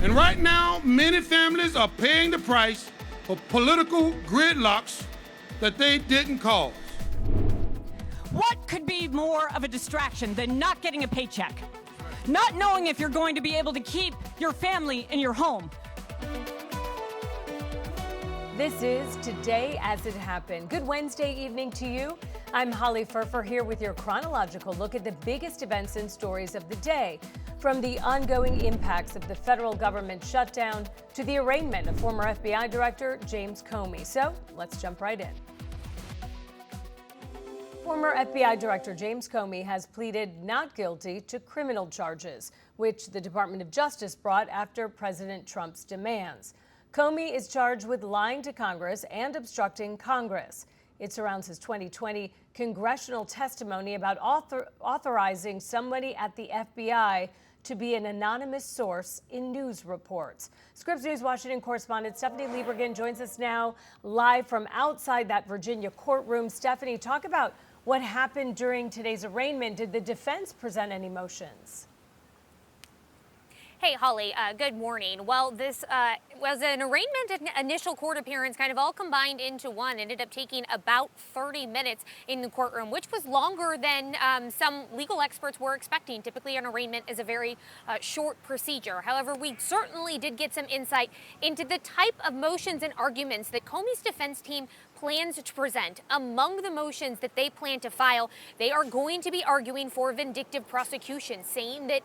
And right now, many families are paying the price for political gridlocks that they didn't cause. What could be more of a distraction than not getting a paycheck? Not knowing if you're going to be able to keep your family in your home. This is Today as It Happened. Good Wednesday evening to you. I'm Holly Furfer here with your chronological look at the biggest events and stories of the day. From the ongoing impacts of the federal government shutdown to the arraignment of former FBI Director James Comey. So let's jump right in. Former FBI Director James Comey has pleaded not guilty to criminal charges, which the Department of Justice brought after President Trump's demands. Comey is charged with lying to Congress and obstructing Congress. It surrounds his 2020 congressional testimony about authorizing somebody at the FBI to be an anonymous source in news reports. Scripps News Washington correspondent Stephanie Liebergen joins us now live from outside that Virginia courtroom. Stephanie, talk about what happened during today's arraignment. Did the defense present any motions? Hey, Holly, good morning. Well, this was an arraignment and initial court appearance kind of all combined into one. Ended up taking about 30 minutes in the courtroom, which was longer than some legal experts were expecting. Typically, an arraignment is a very short procedure. However, we certainly did get some insight into the type of motions and arguments that Comey's defense team plans to present. Among the motions that they plan to file, they are going to be arguing for vindictive prosecution, saying that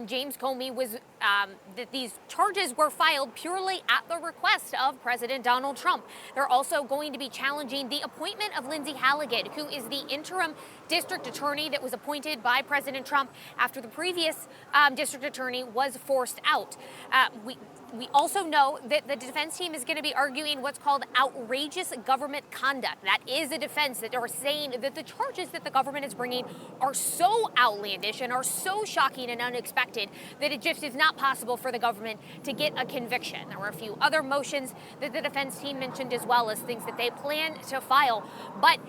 James Comey was, that these charges were filed purely at the request of President Donald Trump. They're also going to be challenging the appointment of Lindsay Halligan, who is the interim district attorney that was appointed by President Trump after the previous district attorney was forced out. We also know that the defense team is going to be arguing what's called outrageous government conduct. That is a defense that are saying that the charges that the government is bringing are so outlandish and are so shocking and unexpected that it just is not possible for the government to get a conviction. There were a few other motions that the defense team mentioned as well as things that they plan to file. But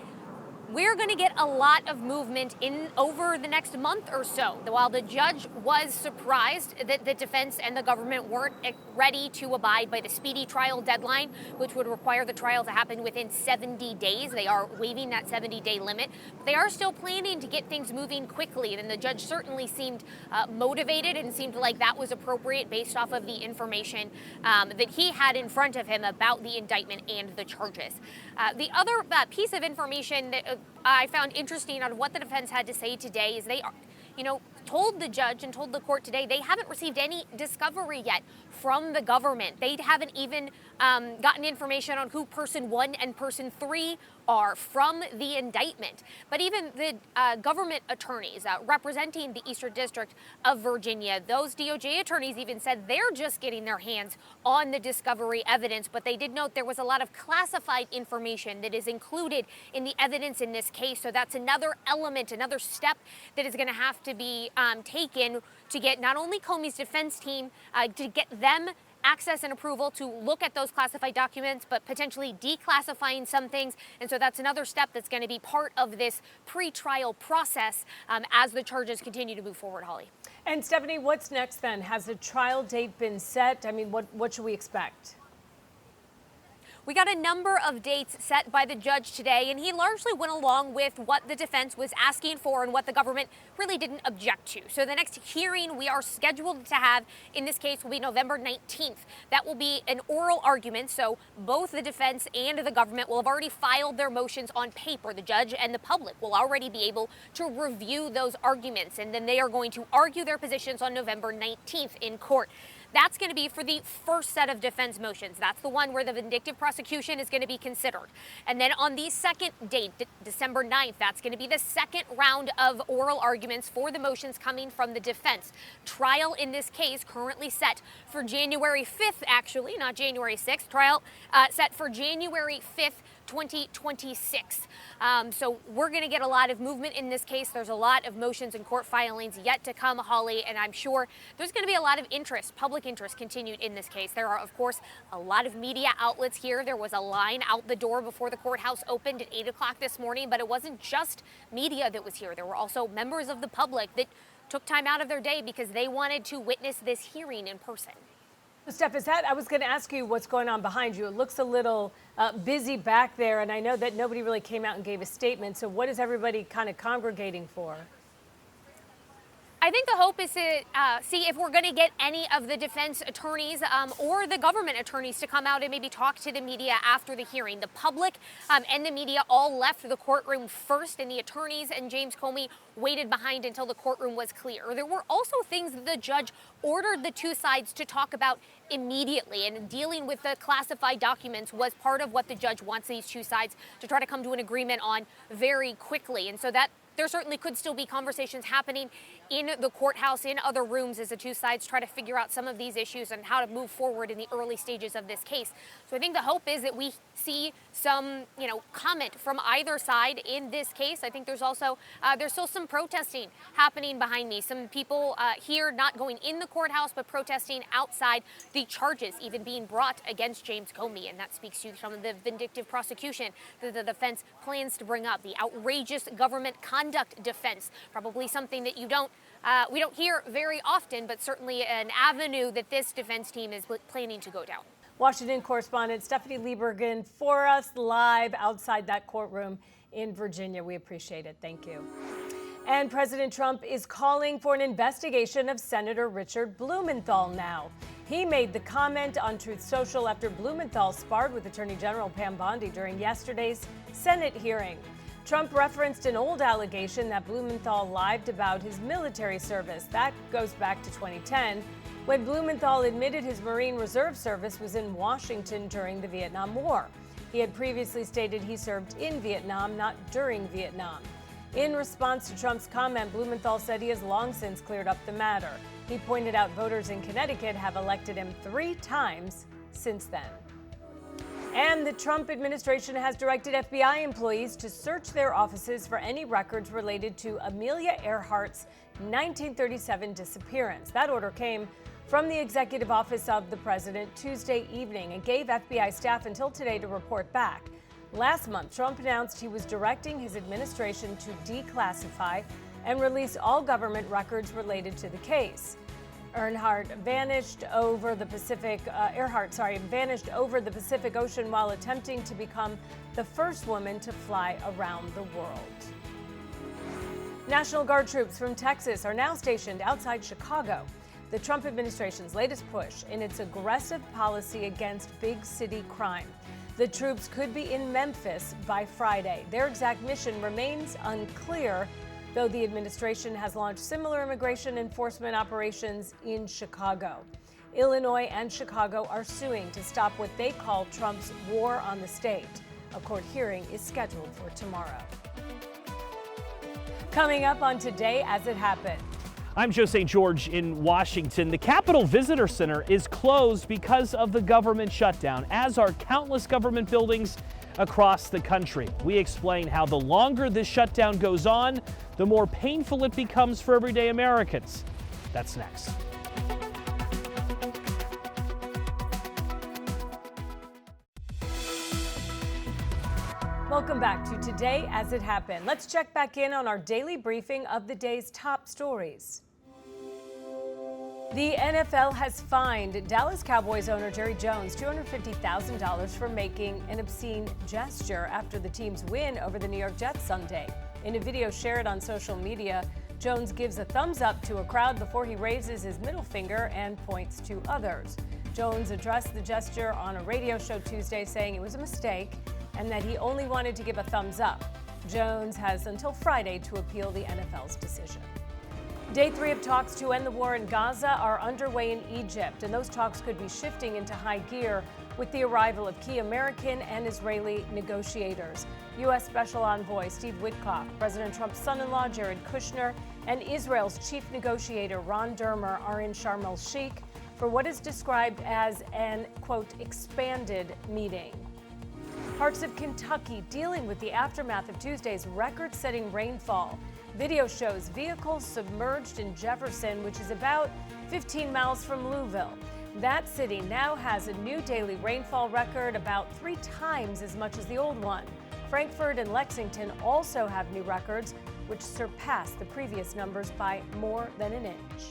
we're going to get a lot of movement in over the next month or so. While the judge was surprised that the defense and the government weren't ready to abide by the speedy trial deadline, which would require the trial to happen within 70 days. They are waiving that 70-day limit. They are still planning to get things moving quickly, and the judge certainly seemed motivated and seemed like that was appropriate based off of the information that he had in front of him about the indictment and the charges. The other piece of information that I found interesting on what the defense had to say today is they, told the judge and told the court today they haven't received any discovery yet from the government. They haven't even gotten information on who person 1 and person 3 are from the indictment. But even the government attorneys representing the Eastern District of Virginia, those DOJ attorneys even said they're just getting their hands on the discovery evidence, but they did note there was a lot of classified information that is included in the evidence in this case. So that's another element, another step that is going to have to be taken to get not only Comey's defense team, to get them access and approval to look at those classified documents, but potentially declassifying some things. And so that's another step that's going to be part of this pre-trial process as the charges continue to move forward, Holly. And Stephanie, what's next then? Has a trial date been set? I mean, what should we expect? We got a number of dates set by the judge today, and he largely went along with what the defense was asking for and what the government really didn't object to. So the next hearing we are scheduled to have in this case will be November 19th. That will be an oral argument, so both the defense and the government will have already filed their motions on paper. The judge and the public will already be able to review those arguments, and then they are going to argue their positions on November 19th in court. That's going to be for the first set of defense motions. That's the one where the vindictive prosecution is going to be considered. And then on the second date, December 9th, that's going to be the second round of oral arguments for the motions coming from the defense. Trial in this case currently set for January 5th, actually, not January 6th. Trial set for January 5th, 2026. So we're going to get a lot of movement in this case. There's a lot of motions and court filings yet to come, Holly, and I'm sure there's going to be a lot of interest, public interest continued in this case. There are, of course, a lot of media outlets here. There was a line out the door before the courthouse opened at 8 o'clock this morning, but it wasn't just media that was here. There were also members of the public that took time out of their day because they wanted to witness this hearing in person. Steph, I was going to ask you what's going on behind you. It looks a little busy back there, and I know that nobody really came out and gave a statement. So what is everybody kind of congregating for? I think the hope is to see if we're going to get any of the defense attorneys or the government attorneys to come out and maybe talk to the media after the hearing. The public and the media all left the courtroom first, and the attorneys and James Comey waited behind until the courtroom was clear. There were also things that the judge ordered the two sides to talk about immediately, and dealing with the classified documents was part of what the judge wants these two sides to try to come to an agreement on very quickly. And so that there certainly could still be conversations happening in the courthouse, in other rooms, as the two sides try to figure out some of these issues and how to move forward in the early stages of this case. So I think the hope is that we see some, comment from either side in this case. I think there's also, there's still some protesting happening behind me. Some people here not going in the courthouse, but protesting outside, the charges even being brought against James Comey. And that speaks to some of the vindictive prosecution that the defense plans to bring up, the outrageous government conduct defense, probably something that we don't hear very often, but certainly an avenue that this defense team is planning to go down. Washington correspondent Stephanie Liebergen for us live outside that courtroom in Virginia. We appreciate it. Thank you. And President Trump is calling for an investigation of Senator Richard Blumenthal now. He made the comment on Truth Social after Blumenthal sparred with Attorney General Pam Bondi during yesterday's Senate hearing. Trump referenced an old allegation that Blumenthal lied about his military service. That goes back to 2010, when Blumenthal admitted his Marine Reserve service was in Washington during the Vietnam War. He had previously stated he served in Vietnam, not during Vietnam. In response to Trump's comment, Blumenthal said he has long since cleared up the matter. He pointed out voters in Connecticut have elected him 3 times since then. And the Trump administration has directed FBI employees to search their offices for any records related to Amelia Earhart's 1937 disappearance. That order came from the executive office of the president Tuesday evening and gave FBI staff until today to report back. Last month, Trump announced he was directing his administration to declassify and release all government records related to the case. Earhart vanished over the Pacific Ocean while attempting to become the first woman to fly around the world. National Guard troops from Texas are now stationed outside Chicago, the Trump administration's latest push in its aggressive policy against big city crime. The troops could be in Memphis by Friday. Their exact mission remains unclear, though the administration has launched similar immigration enforcement operations in Chicago. Illinois and Chicago are suing to stop what they call Trump's war on the state. A court hearing is scheduled for tomorrow. Coming up on Today As It Happened. I'm Joe St. George in Washington. The Capitol Visitor Center is closed because of the government shutdown, as are countless government buildings across the country. We explain how the longer this shutdown goes on, the more painful it becomes for everyday Americans. That's next. Welcome back to Today As It Happened. Let's check back in on our daily briefing of the day's top stories. The NFL has fined Dallas Cowboys owner Jerry Jones $250,000 for making an obscene gesture after the team's win over the New York Jets Sunday. In a video shared on social media, Jones gives a thumbs up to a crowd before he raises his middle finger and points to others. Jones addressed the gesture on a radio show Tuesday, saying it was a mistake and that he only wanted to give a thumbs up. Jones has until Friday to appeal the NFL's decision. Day 3 of talks to end the war in Gaza are underway in Egypt, and those talks could be shifting into high gear with the arrival of key American and Israeli negotiators. U.S. Special Envoy Steve Witkoff, President Trump's son-in-law Jared Kushner, and Israel's chief negotiator Ron Dermer are in Sharm el-Sheikh for what is described as an, quote, expanded meeting. Parts of Kentucky dealing with the aftermath of Tuesday's record-setting rainfall. Video shows vehicles submerged in Jefferson, which is about 15 miles from Louisville. That city now has a new daily rainfall record, about 3 times as much as the old one. Frankfort and Lexington also have new records, which surpass the previous numbers by more than an inch.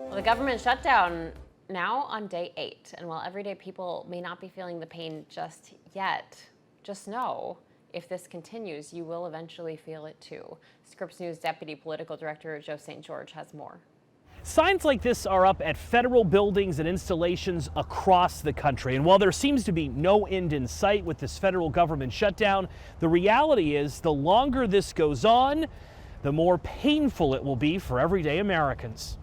Well, the government shutdown now on day 8, and while everyday people may not be feeling the pain just yet, just know if this continues, you will eventually feel it too. Scripps News Deputy Political Director Joe St. George has more. Signs like this are up at federal buildings and installations across the country. And while there seems to be no end in sight with this federal government shutdown, the reality is the longer this goes on, the more painful it will be for everyday Americans.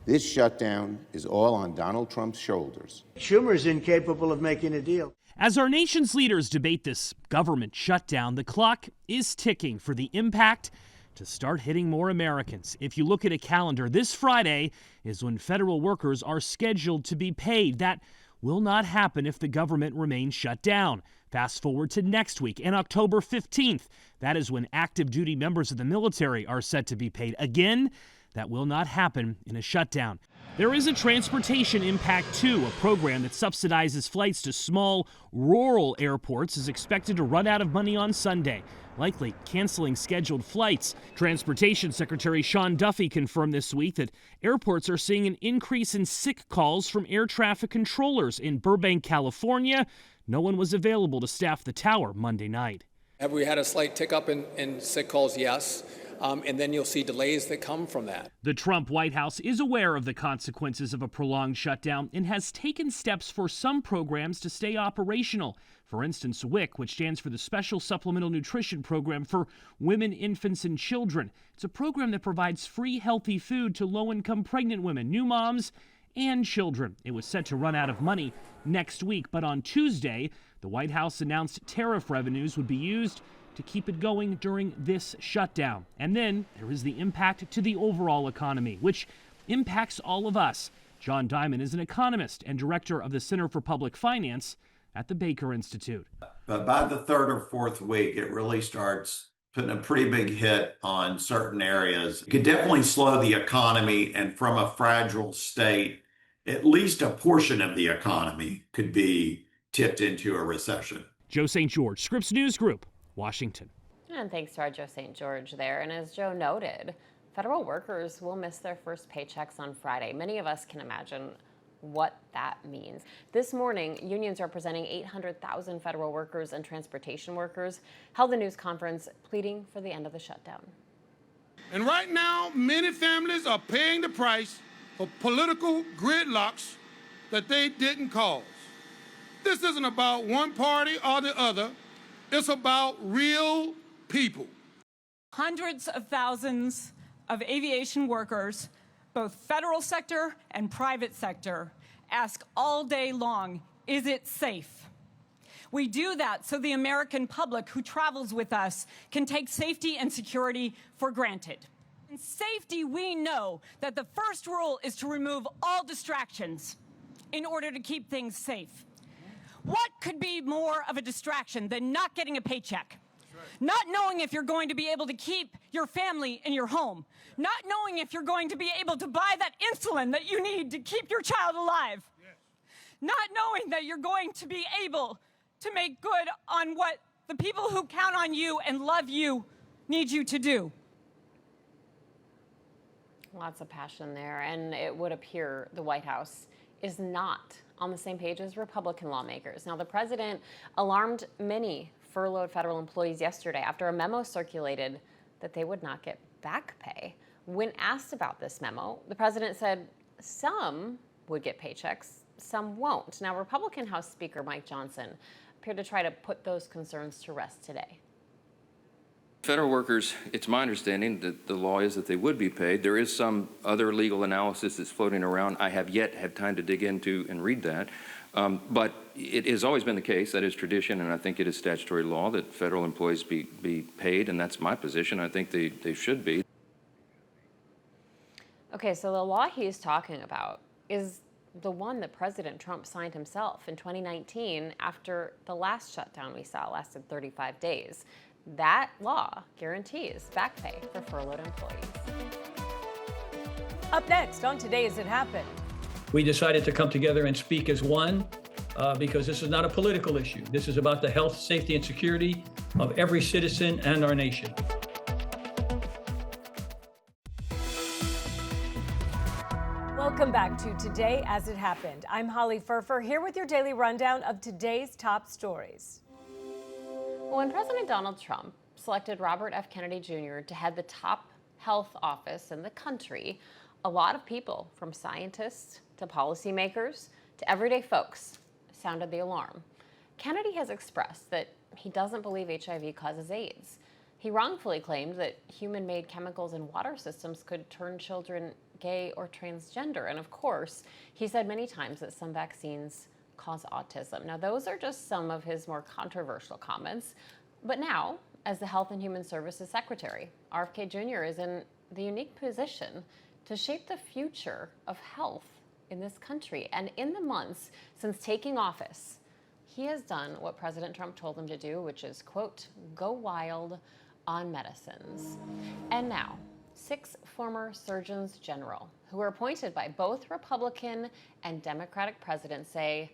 This shutdown is all on Donald Trump's shoulders. Schumer's incapable of making a deal. As our nation's leaders debate this government shutdown, the clock is ticking for the impact to start hitting more Americans. If you look at a calendar, this Friday is when federal workers are scheduled to be paid. That will not happen if the government remains shut down. Fast forward to next week and October 15th. That is when active duty members of the military are set to be paid. Again, that will not happen in a shutdown. There is a transportation impact too. A program that subsidizes flights to small rural airports is expected to run out of money on Sunday, likely canceling scheduled flights. Transportation Secretary Sean Duffy confirmed this week that airports are seeing an increase in sick calls from air traffic controllers. In Burbank, California, no one was available to staff the tower Monday night. Have we had a slight tick up in sick calls? Yes. And then you'll see delays that come from that. The Trump White House is aware of the consequences of a prolonged shutdown and has taken steps for some programs to stay operational. For instance, WIC, which stands for the Special Supplemental Nutrition Program for Women, Infants, and Children. It's a program that provides free, healthy food to low-income pregnant women, new moms, and children. It was set to run out of money next week, but on Tuesday, the White House announced tariff revenues would be used to keep it going during this shutdown. And then there is the impact to the overall economy, which impacts all of us. John Diamond is an economist and director of the Center for Public Finance at the Baker Institute. But by the third or fourth week, it really starts putting a pretty big hit on certain areas. It could definitely slow the economy, and from a fragile state, at least a portion of the economy could be tipped into a recession. Joe St. George, Scripps News Group, Washington. And thanks to our Joe St. George there. And as Joe noted, federal workers will miss their first paychecks on Friday. Many of us can imagine what that means. This morning, unions representing 800,000 federal workers and transportation workers held a news conference pleading for the end of the shutdown. And right now, many families are paying the price for political gridlocks that they didn't cause. This isn't about one party or the other. It's about real people. Hundreds of thousands of aviation workers, both federal sector and private sector, ask all day long, is it safe? We do that so the American public who travels with us can take safety and security for granted. In safety, we know that the first rule is to remove all distractions in order to keep things safe. What could be more of a distraction than not getting a paycheck? Not knowing if you're going to be able to keep your family in your home. Not knowing if you're going to be able to buy that insulin that you need to keep your child alive. Not knowing that you're going to be able to make good on what the people who count on you and love you need you to do. Lots of passion there, and it would appear the White House is not on the same page as Republican lawmakers. Now, the president alarmed many furloughed federal employees yesterday after a memo circulated that they would not get back pay. When asked about this memo, the president said some would get paychecks, some won't. Now, Republican House Speaker Mike Johnson appeared to try to put those concerns to rest today. Federal workers, it's my understanding that the law is that they would be paid. There is some other legal analysis that's floating around. I have yet had time to dig into and read that. But it has always been the case, that is tradition, and I think it is statutory law that federal employees be paid, and that's my position. I think they should be. Okay, so the law he's talking about is the one that President Trump signed himself in 2019 after the last shutdown we saw lasted 35 days. That law guarantees back pay for furloughed employees. Up next on Today As It Happened. We decided to come together and speak as one because this is not a political issue. This is about the health, safety, and security of every citizen and our nation. Welcome back to Today As It Happened. I'm Holly Furfer here with your daily rundown of today's top stories. When President Donald Trump selected Robert F. Kennedy Jr. to head the top health office in the country, a lot of people, from scientists to policymakers to everyday folks, sounded the alarm. Kennedy has expressed that he doesn't believe HIV causes AIDS. He wrongfully claimed that human-made chemicals in water systems could turn children gay or transgender. And of course, he said many times that some vaccines cause autism. Now, those are just some of his more controversial comments. But now, as the Health and Human Services Secretary, RFK Jr. is in the unique position to shape the future of health in this country. And in the months since taking office, he has done what President Trump told him to do, which is, quote, go wild on medicines. And now, 6 former surgeons general who were appointed by both Republican and Democratic presidents say,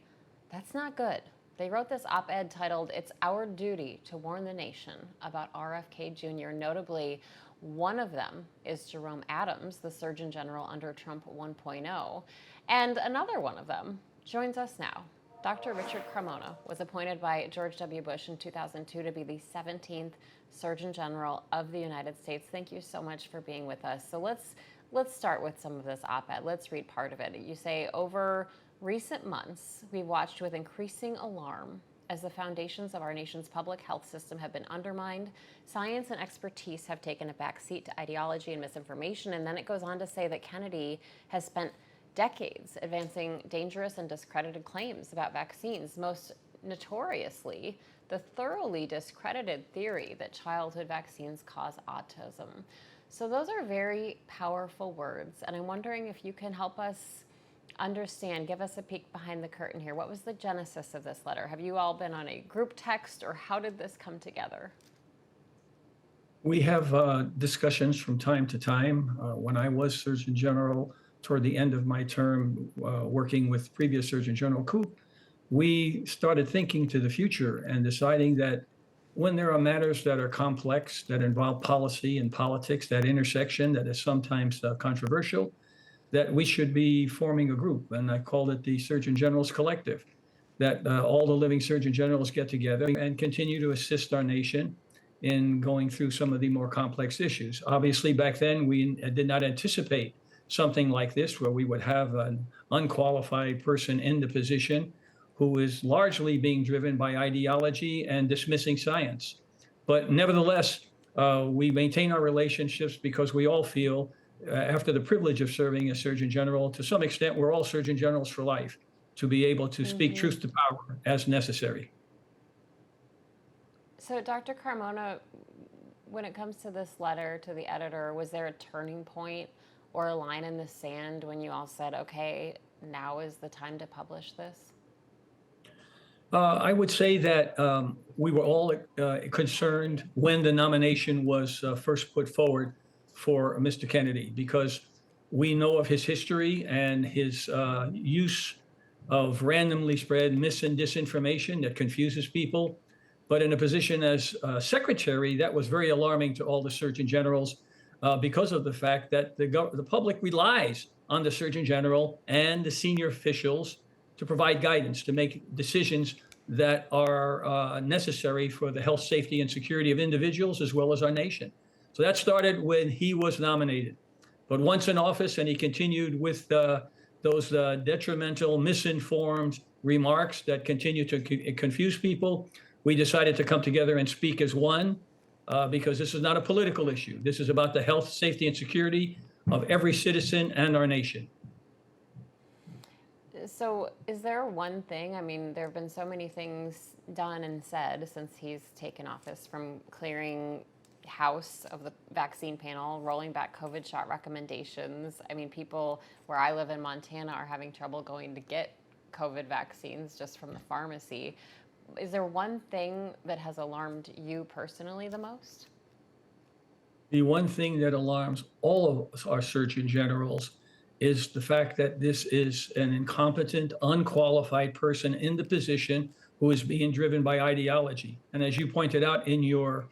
that's not good. They wrote this op-ed titled, It's Our Duty to Warn the Nation about RFK Jr. Notably, one of them is Jerome Adams, the Surgeon General under Trump 1.0. And another one of them joins us now. Dr. Richard Carmona was appointed by George W. Bush in 2002 to be the 17th Surgeon General of the United States. Thank you so much for being with us. So let's start with some of this op-ed. Let's read part of it. You say, over recent months, we've watched with increasing alarm as the foundations of our nation's public health system have been undermined. Science and expertise have taken a backseat to ideology and misinformation. And then it goes on to say that Kennedy has spent decades advancing dangerous and discredited claims about vaccines, most notoriously the thoroughly discredited theory that childhood vaccines cause autism. So those are very powerful words, and I'm wondering if you can help us understand, give us a peek behind the curtain here. What was the genesis of this letter? Have you all been on a group text, or how did this come together? We have discussions from time to time. When I was Surgeon General, toward the end of my term, working with previous Surgeon General Koop, we started thinking to the future and deciding that when there are matters that are complex, that involve policy and politics, that intersection that is sometimes controversial, that we should be forming a group. And I called it the Surgeon Generals Collective, that all the living Surgeon Generals get together and continue to assist our nation in going through some of the more complex issues. Obviously, back then, we did not anticipate something like this, where we would have an unqualified person in the position who is largely being driven by ideology and dismissing science. But nevertheless, we maintain our relationships because we all feel, after the privilege of serving as Surgeon General, to some extent, we're all Surgeon Generals for life, to be able to speak truth to power as necessary. So, Dr. Carmona, when it comes to this letter to the editor, was there a turning point or a line in the sand when you all said, okay, now is the time to publish this? I would say that we were all concerned when the nomination was first put forward for Mr. Kennedy, because we know of his history and his use of randomly spread mis and disinformation that confuses people. But in a position as secretary, that was very alarming to all the Surgeon Generals because of the fact that the public relies on the Surgeon General and the senior officials to provide guidance, to make decisions that are necessary for the health, safety, and security of individuals as well as our nation. So that started when he was nominated. But once in office, and he continued with those detrimental, misinformed remarks that continue to confuse people, we decided to come together and speak as one, because this is not a political issue. This is about the health, safety, and security of every citizen and our nation. So is there one thing, I mean, there have been so many things done and said since he's taken office, from clearing House of the vaccine panel, rolling back COVID shot recommendations. I mean, people where I live in Montana are having trouble going to get COVID vaccines just from the pharmacy. Is there one thing that has alarmed you personally the most? The one thing that alarms all of our Surgeon Generals is the fact that this is an incompetent, unqualified person in the position who is being driven by ideology. And as you pointed out in your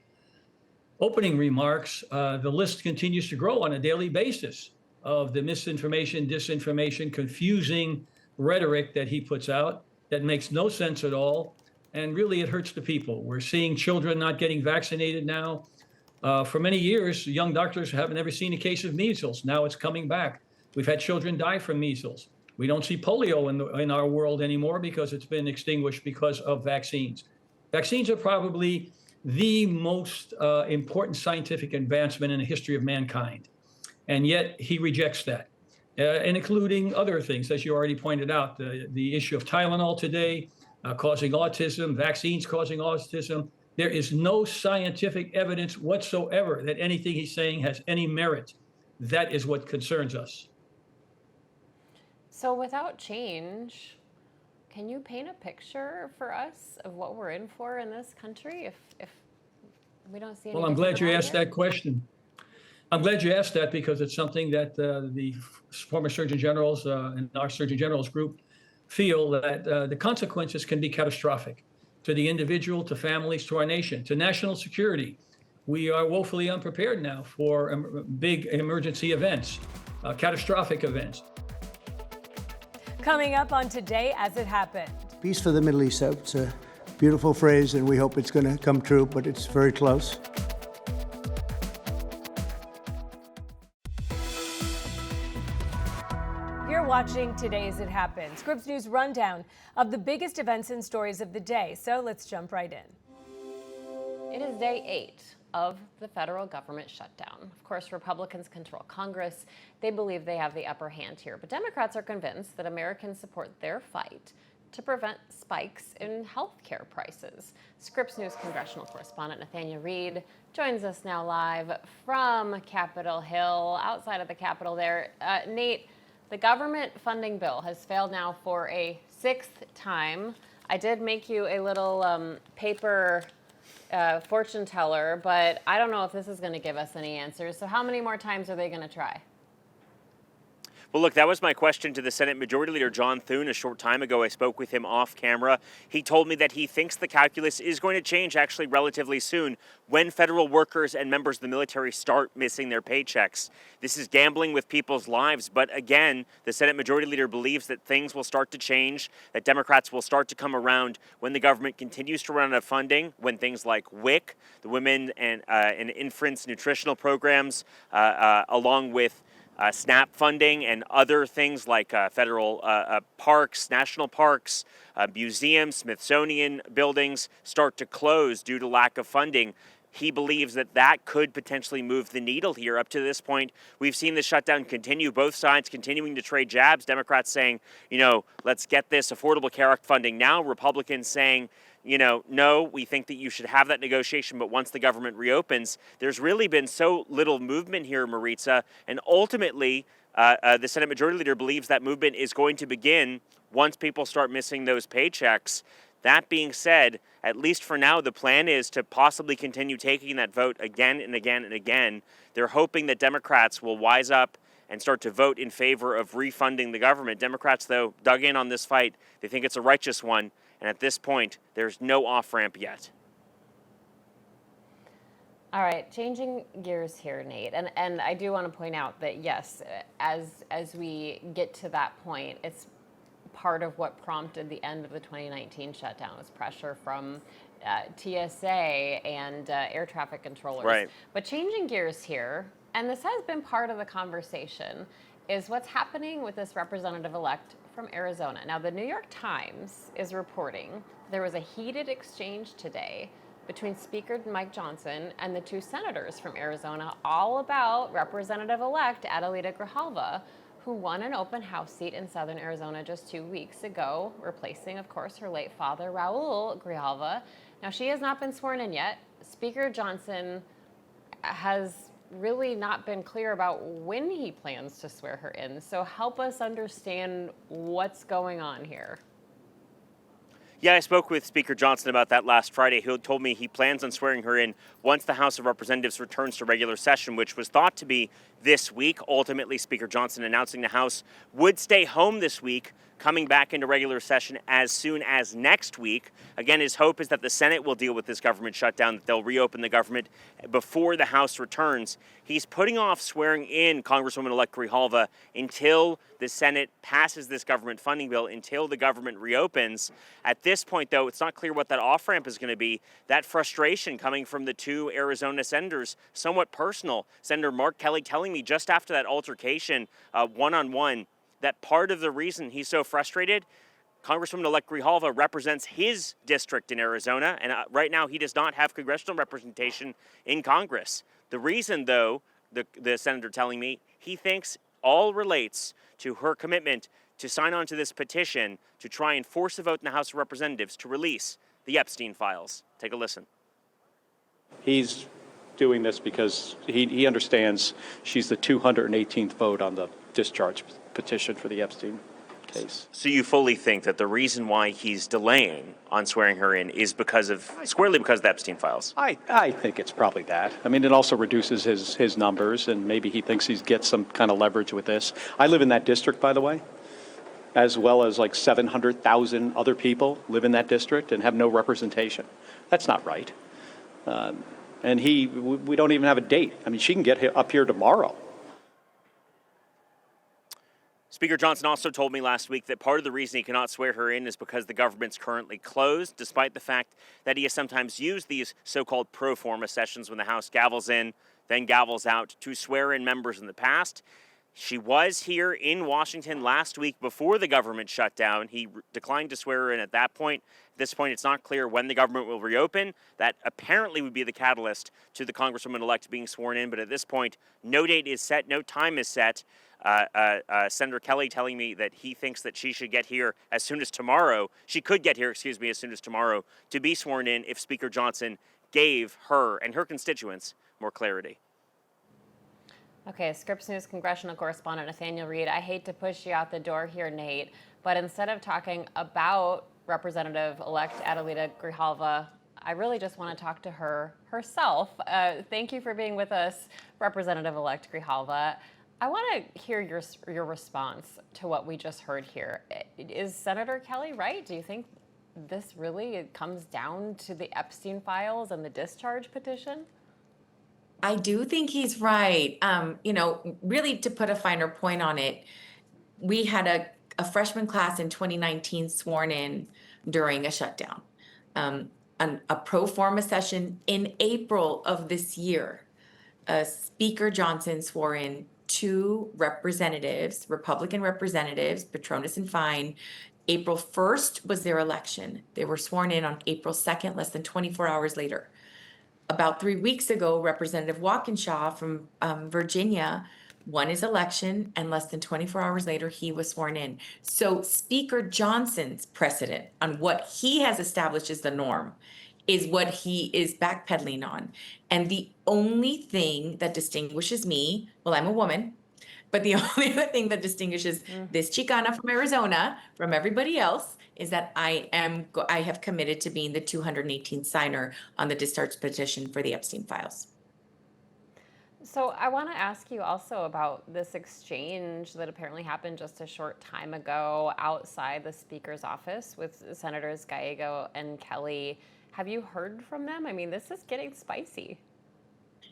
opening remarks, the list continues to grow on a daily basis. of the misinformation, disinformation, confusing rhetoric that he puts out that makes no sense at all. And really, it hurts the people. We're seeing children not getting vaccinated now. For many years, young doctors have never seen a case of measles. Now it's coming back. We've had children die from measles. We don't see polio in our world anymore because it's been extinguished because of vaccines. Vaccines are probably the most important scientific advancement in the history of mankind. And yet he rejects that, and including other things, as you already pointed out, the issue of Tylenol today causing autism, vaccines causing autism. There is no scientific evidence whatsoever that anything he's saying has any merit. That is what concerns us. So without change, can you paint a picture for us of what we're in for in this country if we don't see any? Well, I'm glad you asked that question. I'm glad you asked that because it's something that the former Surgeon Generals and our Surgeon Generals group feel that the consequences can be catastrophic to the individual, to families, to our nation, to national security. We are woefully unprepared now for big emergency events, catastrophic events. Coming up on Today As It Happened. Peace for the Middle East. It's a beautiful phrase, and we hope it's going to come true, but it's very close. You're watching Today As It Happened, Scripps News rundown of the biggest events and stories of the day. So let's jump right in. It is day 8 of the federal government shutdown. Of course, Republicans control Congress. They believe they have the upper hand here, but Democrats are convinced that Americans support their fight to prevent spikes in healthcare prices. Scripps News congressional correspondent Nathaniel Reed joins us now live from Capitol Hill, outside of the Capitol there. Nate, the government funding bill has failed now for a 6th time. I did make you a little paper fortune teller, but I don't know if this is going to give us any answers. So how many more times are they going to try? Well, look, that was my question to the Senate Majority Leader John Thune a short time ago. I spoke with him off camera. He told me that he thinks the calculus is going to change actually relatively soon when federal workers and members of the military start missing their paychecks. This is gambling with people's lives. But again, the Senate Majority Leader believes that things will start to change, that Democrats will start to come around when the government continues to run out of funding, when things like WIC, the Women and Infants Nutritional Programs, along with SNAP funding and other things like federal parks, national parks, museums, Smithsonian buildings start to close due to lack of funding. He believes that that could potentially move the needle here. Up to this point, we've seen the shutdown continue, both sides continuing to trade jabs. Democrats saying, let's get this Affordable Care Act funding now. Republicans saying, no, we think that you should have that negotiation, but once the government reopens, there's really been so little movement here, Maritza, and ultimately, the Senate Majority Leader believes that movement is going to begin once people start missing those paychecks. That being said, at least for now, the plan is to possibly continue taking that vote again and again and again. They're hoping that Democrats will wise up and start to vote in favor of refunding the government. Democrats, though, dug in on this fight. They think it's a righteous one. And at this point, there's no off-ramp yet. All right, changing gears here, Nate. And I do want to point out that, yes, as we get to that point, it's part of what prompted the end of the 2019 shutdown was pressure from TSA and air traffic controllers. Right. But changing gears here, and this has been part of the conversation, is what's happening with this representative-elect from Arizona. Now, the New York Times is reporting there was a heated exchange today between Speaker Mike Johnson and the 2 senators from Arizona, all about Representative-elect Adelita Grijalva, who won an open house seat in southern Arizona just 2 weeks ago, replacing, of course, her late father, Raul Grijalva. Now, she has not been sworn in yet. Speaker Johnson has really not been clear about when he plans to swear her in. So help us understand what's going on here. Yeah, I spoke with Speaker Johnson about that last Friday. He told me he plans on swearing her in once the House of Representatives returns to regular session, which was thought to be this week. Ultimately, Speaker Johnson announcing the House would stay home this week, coming back into regular session as soon as next week. Again, his hope is that the Senate will deal with this government shutdown, that they'll reopen the government before the House returns. He's putting off swearing in Congresswoman-elect Grijalva until the Senate passes this government funding bill, until the government reopens. At this point, though, it's not clear what that off-ramp is going to be. That frustration coming from the two Arizona senators, somewhat personal. Senator Mark Kelly telling me just after that altercation, one-on-one, that part of the reason he's so frustrated, Congresswoman-elect Grijalva represents his district in Arizona, and right now he does not have congressional representation in Congress. The reason, though, the senator telling me, he thinks all relates to her commitment to sign on to this petition to try and force a vote in the House of Representatives to release the Epstein files. Take a listen. He's doing this because he understands she's the 218th vote on the discharge petition for the Epstein case. So you fully think that the reason why he's delaying on swearing her in is squarely because of the Epstein files? I think it's probably that. I mean, it also reduces his numbers, and maybe he thinks he gets some kind of leverage with this. I live in that district, by the way, as well as like 700,000 other people live in that district and have no representation. That's not right. And we don't even have a date. I mean, she can get up here tomorrow. Speaker Johnson also told me last week that part of the reason he cannot swear her in is because the government's currently closed, despite the fact that he has sometimes used these so-called pro forma sessions when the House gavels in, then gavels out to swear in members in the past. She was here in Washington last week before the government shut down. He declined to swear her in at that point. At this point, it's not clear when the government will reopen. That apparently would be the catalyst to the Congresswoman-elect being sworn in, but at this point, no date is set, no time is set. Senator Kelly telling me that he thinks that she should get here as soon as tomorrow. She could get here, as soon as tomorrow to be sworn in if Speaker Johnson gave her and her constituents more clarity. Okay, Scripps News congressional correspondent Nathaniel Reed, I hate to push you out the door here, Nate, but instead of talking about Representative-elect Adelita Grijalva, I really just want to talk to her herself. Thank you for being with us, Representative-elect Grijalva. I want to hear your response to what we just heard here. Is Senator Kelly right? Do you think this really comes down to the Epstein files and the discharge petition? I do think he's right. Really to put a finer point on it, we had a freshman class in 2019 sworn in during a shutdown. A pro forma session in April of this year. Speaker Johnson swore in 2 representatives, Republican representatives, Petronas and Fine. April 1st was their election. They were sworn in on April 2nd, less than 24 hours later. About 3 weeks ago, Representative Walkinshaw from Virginia won his election, and less than 24 hours later, he was sworn in. So Speaker Johnson's precedent on what he has established as the norm is what he is backpedaling on. And the only thing that distinguishes me, well, I'm a woman, but the only other thing that distinguishes this Chicana from Arizona from everybody else is that I have committed to being the 218th signer on the discharge petition for the Epstein files. So I want to ask you also about this exchange that apparently happened just a short time ago outside the Speaker's office with Senators Gallego and Kelly. Have you heard from them? I mean, this is getting spicy.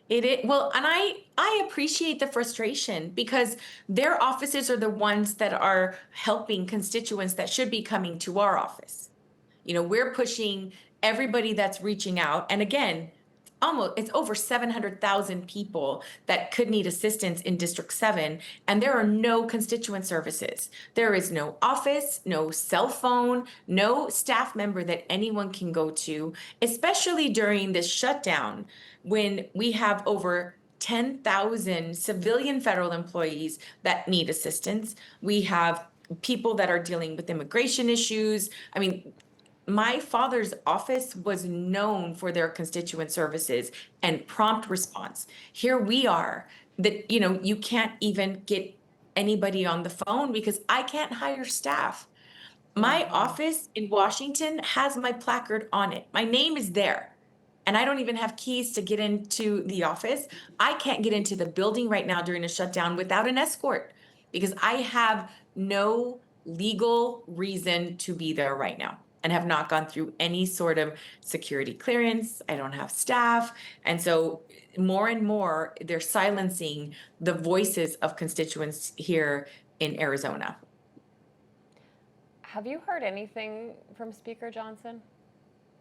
It is, well, and I appreciate the frustration because their offices are the ones that are helping constituents that should be coming to our office. We're pushing everybody that's reaching out. And again, it's over 700,000 people that could need assistance in District 7, and there are no constituent services. There is no office, no cell phone, no staff member that anyone can go to, especially during this shutdown when we have over 10,000 civilian federal employees that need assistance. We have people that are dealing with immigration issues. I mean, my father's office was known for their constituent services and prompt response. Here we are that, you can't even get anybody on the phone because I can't hire staff. My office in Washington has my placard on it. My name is there. and I don't even have keys to get into the office. I can't get into the building right now during a shutdown without an escort because I have no legal reason to be there right now and have not gone through any sort of security clearance. I don't have staff. And so more and more, they're silencing the voices of constituents here in Arizona. Have you heard anything from Speaker Johnson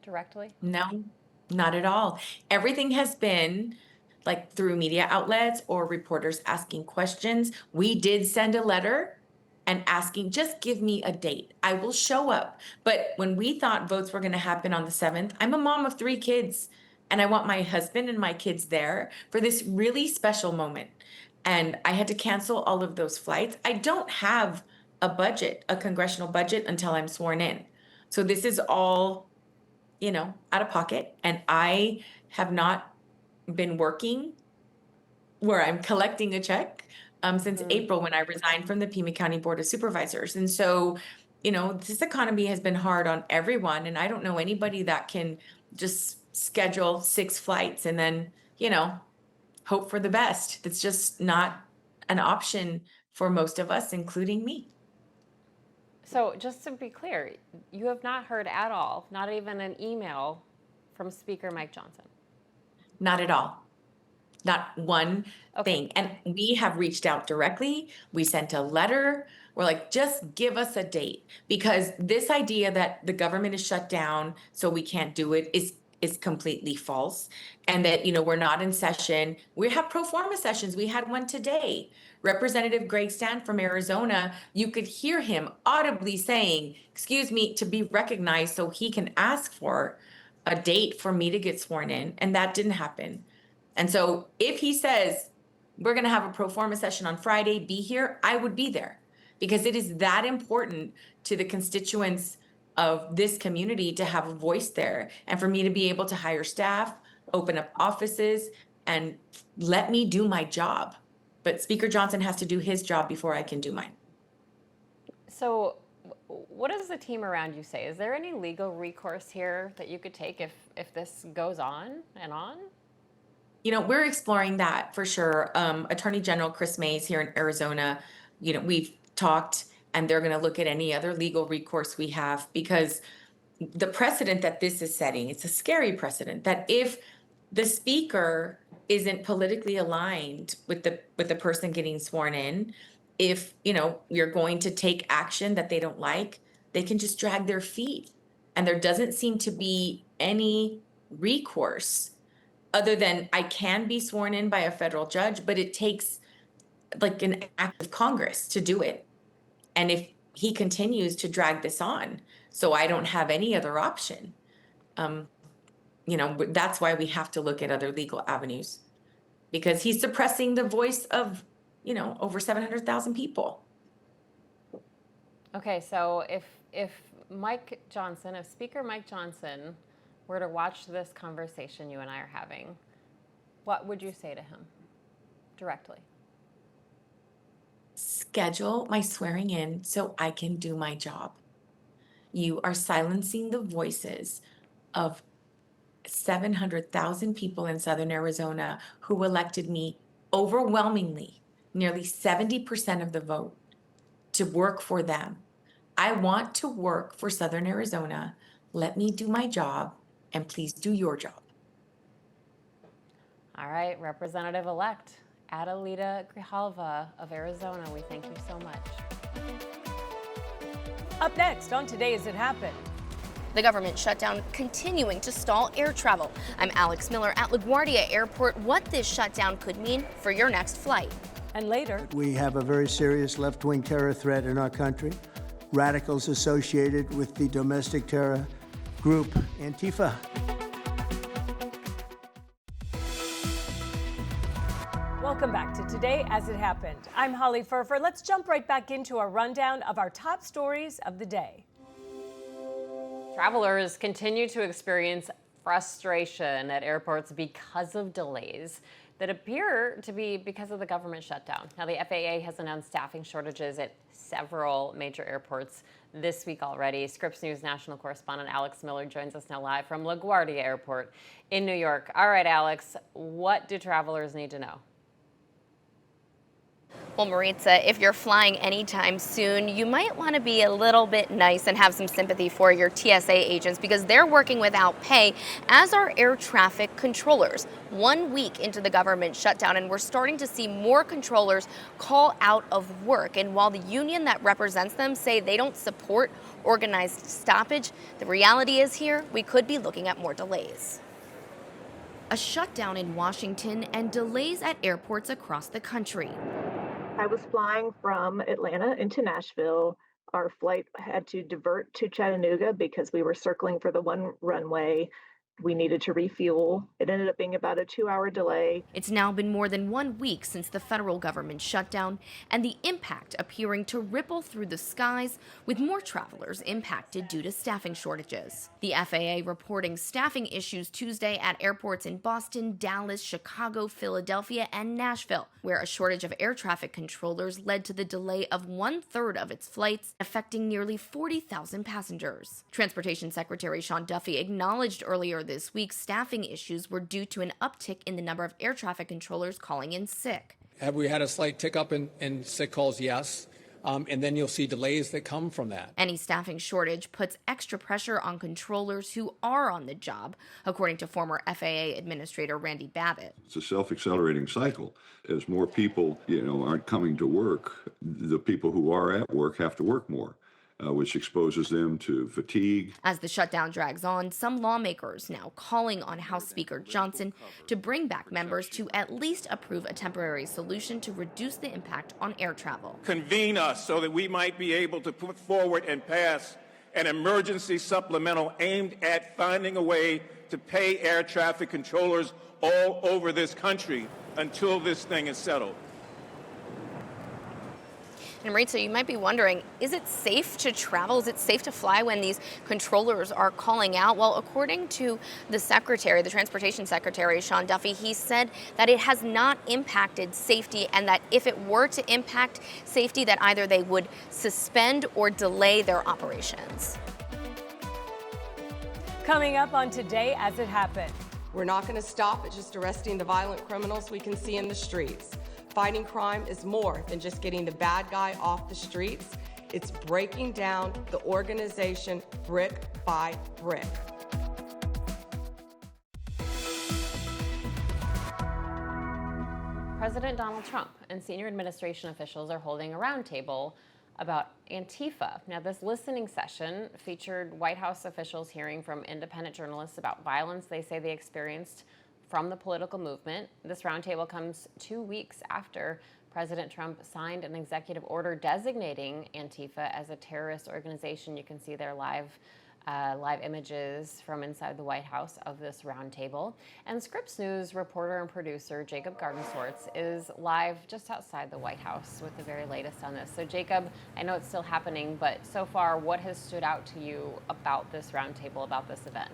directly? No, not at all. Everything has been like through media outlets or reporters asking questions. We did send a letter and asking, just give me a date. I will show up. But when we thought votes were going to happen on the 7th, I'm a mom of 3 kids and I want my husband and my kids there for this really special moment. And I had to cancel all of those flights. I don't have a budget, a congressional budget, until I'm sworn in. So this is all, out of pocket. And I have not been working where I'm collecting a check since April when I resigned from the Pima County Board of Supervisors. And so, this economy has been hard on everyone. And I don't know anybody that can just schedule 6 flights and then, hope for the best. That's just not an option for most of us, including me. So just to be clear, you have not heard at all, not even an email from Speaker Mike Johnson? Not at all. Not one thing. And we have reached out directly. We sent a letter. We're like, just give us a date. Because this idea that the government is shut down so we can't do it is completely false. And that, we're not in session. We have pro forma sessions. We had one today. Representative Greg Stan from Arizona, you could hear him audibly saying, excuse me, to be recognized so he can ask for a date for me to get sworn in. And that didn't happen. And so if he says, we're going to have a pro forma session on Friday, be here, I would be there because it is that important to the constituents of this community to have a voice there and for me to be able to hire staff, open up offices, and let me do my job. But Speaker Johnson has to do his job before I can do mine. So what does the team around you say? Is there any legal recourse here that you could take if this goes on and on? We're exploring that for sure. Attorney General Chris Mays here in Arizona, we've talked and they're going to look at any other legal recourse we have because the precedent that this is setting, it's a scary precedent that if the speaker isn't politically aligned with the person getting sworn in, if, you're going to take action that they don't like, they can just drag their feet. And there doesn't seem to be any recourse other than I can be sworn in by a federal judge, but it takes like an act of Congress to do it. And if he continues to drag this on, so I don't have any other option, that's why we have to look at other legal avenues because he's suppressing the voice of, over 700,000 people. Okay, so if Speaker Mike Johnson were to watch this conversation you and I are having, what would you say to him directly? Schedule my swearing in so I can do my job. You are silencing the voices of 700,000 people in Southern Arizona who elected me overwhelmingly, nearly 70% of the vote, to work for them. I want to work for Southern Arizona. Let me do my job, and please do your job. All right, Representative-elect Adelita Grijalva of Arizona, we thank you so much. Up next on Today As It Happened. The government shutdown continuing to stall air travel. I'm Alex Miller at LaGuardia Airport. What this shutdown could mean for your next flight. And later, we have a very serious left-wing terror threat in our country. Radicals associated with the domestic terror group Antifa. welcome back to Today As It Happened. I'm Holly Furfer. Let's jump right back into our rundown of our top stories of the day. Travelers continue to experience frustration at airports because of delays. that appear to be because of the government shutdown. Now, the FAA has announced staffing shortages at several major airports this week already. Scripps News national correspondent Alex Miller joins us now live from LaGuardia Airport in New York. All right, Alex, what do travelers need to know? Well, Maritza, if you're flying anytime soon, you might want to be a little bit nice and have some sympathy for your TSA agents because they're working without pay, as are air traffic controllers. 1 week into the government shutdown, and we're starting to see more controllers call out of work. And while the union that represents them say they don't support organized stoppage, the reality is here we could be looking at more delays. A shutdown in Washington and delays at airports across the country. I was flying from Atlanta into Nashville. Our flight had to divert to Chattanooga because we were circling for the one runway. We needed to refuel. It ended up being about a 2-hour delay. It's now been more than 1 week since the federal government shutdown, and the impact appearing to ripple through the skies, with more travelers impacted due to staffing shortages. The FAA reporting staffing issues Tuesday at airports in Boston, Dallas, Chicago, Philadelphia, and Nashville, where a shortage of air traffic controllers led to the delay of 1/3 of its flights, affecting nearly 40,000 passengers. Transportation Secretary Sean Duffy acknowledged earlier this week staffing issues were due to an uptick in the number of air traffic controllers calling in sick. Have we had a slight tick up in sick calls? Yes. And then you'll see delays that come from that. Any staffing shortage puts extra pressure on controllers who are on the job, according to former FAA Administrator Randy Babbitt. It's a self-accelerating cycle. As more people, aren't coming to work, the people who are at work have to work more, which exposes them to fatigue. As the shutdown drags on, some lawmakers now calling on House Speaker Johnson to bring back members to at least approve a temporary solution to reduce the impact on air travel. Convene us so that we might be able to put forward and pass an emergency supplemental aimed at finding a way to pay air traffic controllers all over this country until this thing is settled. And Maritza, you might be wondering, is it safe to travel? Is it safe to fly when these controllers are calling out? Well, according to the secretary, the transportation secretary, Sean Duffy, he said that it has not impacted safety, and that if it were to impact safety, that either they would suspend or delay their operations. Coming up on Today As It Happened. We're not going to stop at just arresting the violent criminals we can see in the streets. Fighting crime is more than just getting the bad guy off the streets. It's breaking down the organization brick by brick. President Donald Trump and senior administration officials are holding a roundtable about Antifa. Now, this listening session featured White House officials hearing from independent journalists about violence they say they experienced from the political movement. This roundtable comes 2 weeks after President Trump signed an executive order designating Antifa as a terrorist organization. You can see their live images from inside the White House of this roundtable. And Scripps News reporter and producer Jacob Gardenswartz is live just outside the White House with the very latest on this. So Jacob, I know it's still happening, but so far, what has stood out to you about this roundtable, about this event?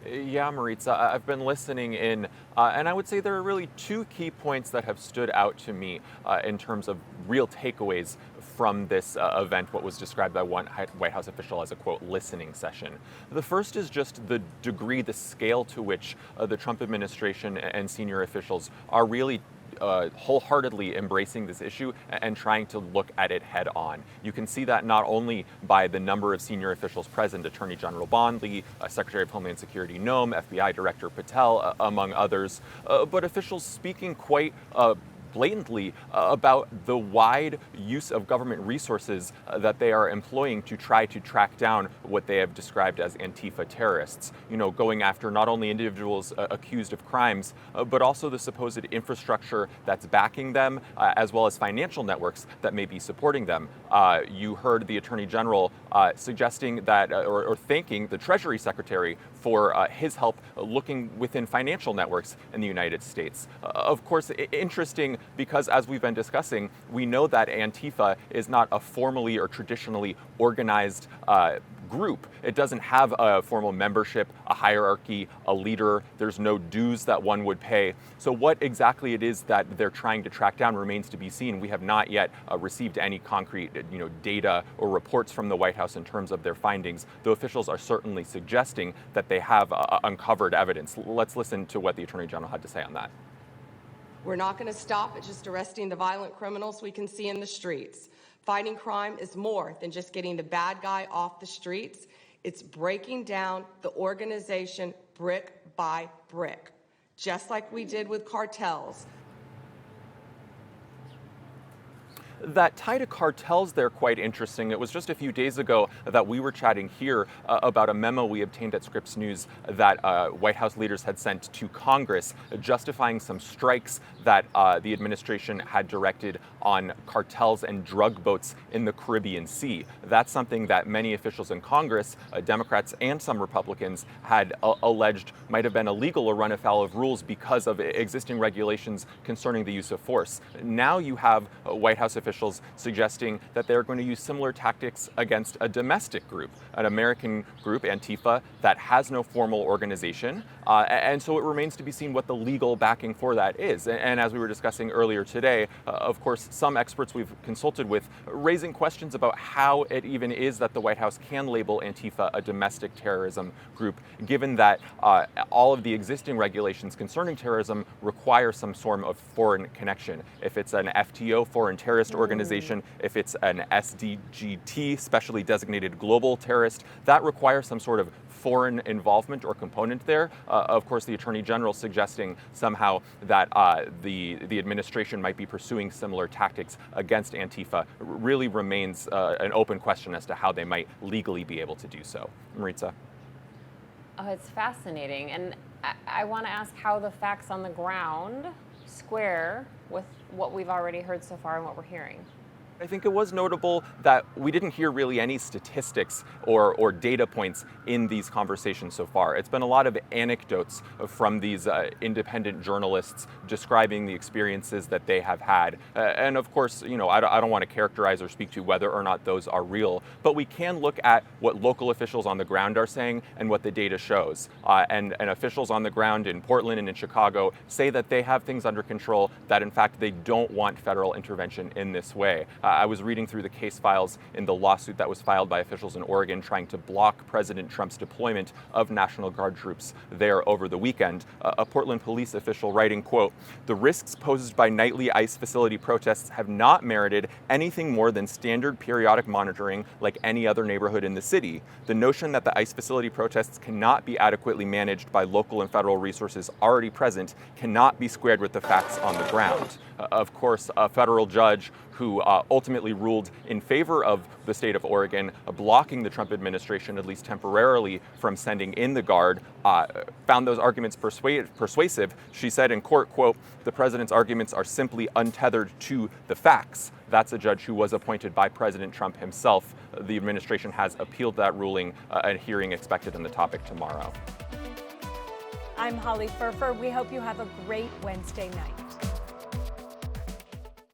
Yeah, Maritza, I've been listening in, and I would say there are really two key points that have stood out to me in terms of real takeaways from this event, what was described by one White House official as a, quote, listening session. The first is just the degree, the scale to which the Trump administration and senior officials are really wholeheartedly embracing this issue and trying to look at it head on. You can see that not only by the number of senior officials present, Attorney General Bondly, Secretary of Homeland Security Noem, FBI Director Patel, among others, but officials speaking quite blatantly about the wide use of government resources that they are employing to try to track down what they have described as Antifa terrorists. You know, going after not only individuals accused of crimes, but also the supposed infrastructure that's backing them, as well as financial networks that may be supporting them. You heard the Attorney General suggesting that, or thanking the Treasury Secretary for his help looking within financial networks in the United States. Of course, interesting because, as we've been discussing, we know that Antifa is not a formally or traditionally organized group. It doesn't have a formal membership, a hierarchy, a leader. There's no dues that one would pay. So what exactly it is that they're trying to track down remains to be seen. We have not yet received any concrete data or reports from the White House in terms of their findings, though officials are certainly suggesting that they have uncovered evidence. Let's listen to what the Attorney General had to say on that. We're not going to stop at just arresting the violent criminals we can see in the streets. Fighting crime is more than just getting the bad guy off the streets. It's breaking down the organization brick by brick, just like we did with cartels. That tie to cartels there quite interesting. It was just a few days ago that we were chatting here about a memo we obtained at Scripps News that White House leaders had sent to Congress justifying some strikes that the administration had directed on cartels and drug boats in the Caribbean Sea. That's something that many officials in Congress, Democrats and some Republicans, had alleged might have been illegal or run afoul of rules because of existing regulations concerning the use of force. Now you have White House officials suggesting that they're going to use similar tactics against a domestic group, an American group, Antifa, that has no formal organization. And so it remains to be seen what the legal backing for that is. And as we were discussing earlier today, of course, some experts we've consulted with raising questions about how it even is that the White House can label Antifa a domestic terrorism group, given that all of the existing regulations concerning terrorism require some sort of foreign connection. If it's an FTO, foreign terrorist organization, if it's an SDGT, specially designated global terrorist, that requires some sort of foreign involvement or component there. Of course, the Attorney General suggesting somehow that the administration might be pursuing similar tactics against Antifa really remains an open question as to how they might legally be able to do so. Maritza. Oh, it's fascinating. And I want to ask how the facts on the ground square with what we've already heard so far and what we're hearing. I think it was notable that we didn't hear really any statistics or data points in these conversations so far. It's been a lot of anecdotes from these independent journalists describing the experiences that they have had. And of course, I don't want to characterize or speak to whether or not those are real, but we can look at what local officials on the ground are saying and what the data shows. And officials on the ground in Portland and in Chicago say that they have things under control, that in fact they don't want federal intervention in this way. I was reading through the case files in the lawsuit that was filed by officials in Oregon trying to block President Trump's deployment of National Guard troops there over the weekend. A Portland police official writing, quote, "The risks posed by nightly ICE facility protests have not merited anything more than standard periodic monitoring like any other neighborhood in the city. The notion that the ICE facility protests cannot be adequately managed by local and federal resources already present cannot be squared with the facts on the ground." Of course, a federal judge who ultimately ruled in favor of the state of Oregon, blocking the Trump administration, at least temporarily, from sending in the Guard, found those arguments persuasive. She said in court, quote, "The president's arguments are simply untethered to the facts." That's a judge who was appointed by President Trump himself. The administration has appealed that ruling, a hearing expected on the topic tomorrow. I'm Holly Furfer. We hope you have a great Wednesday night.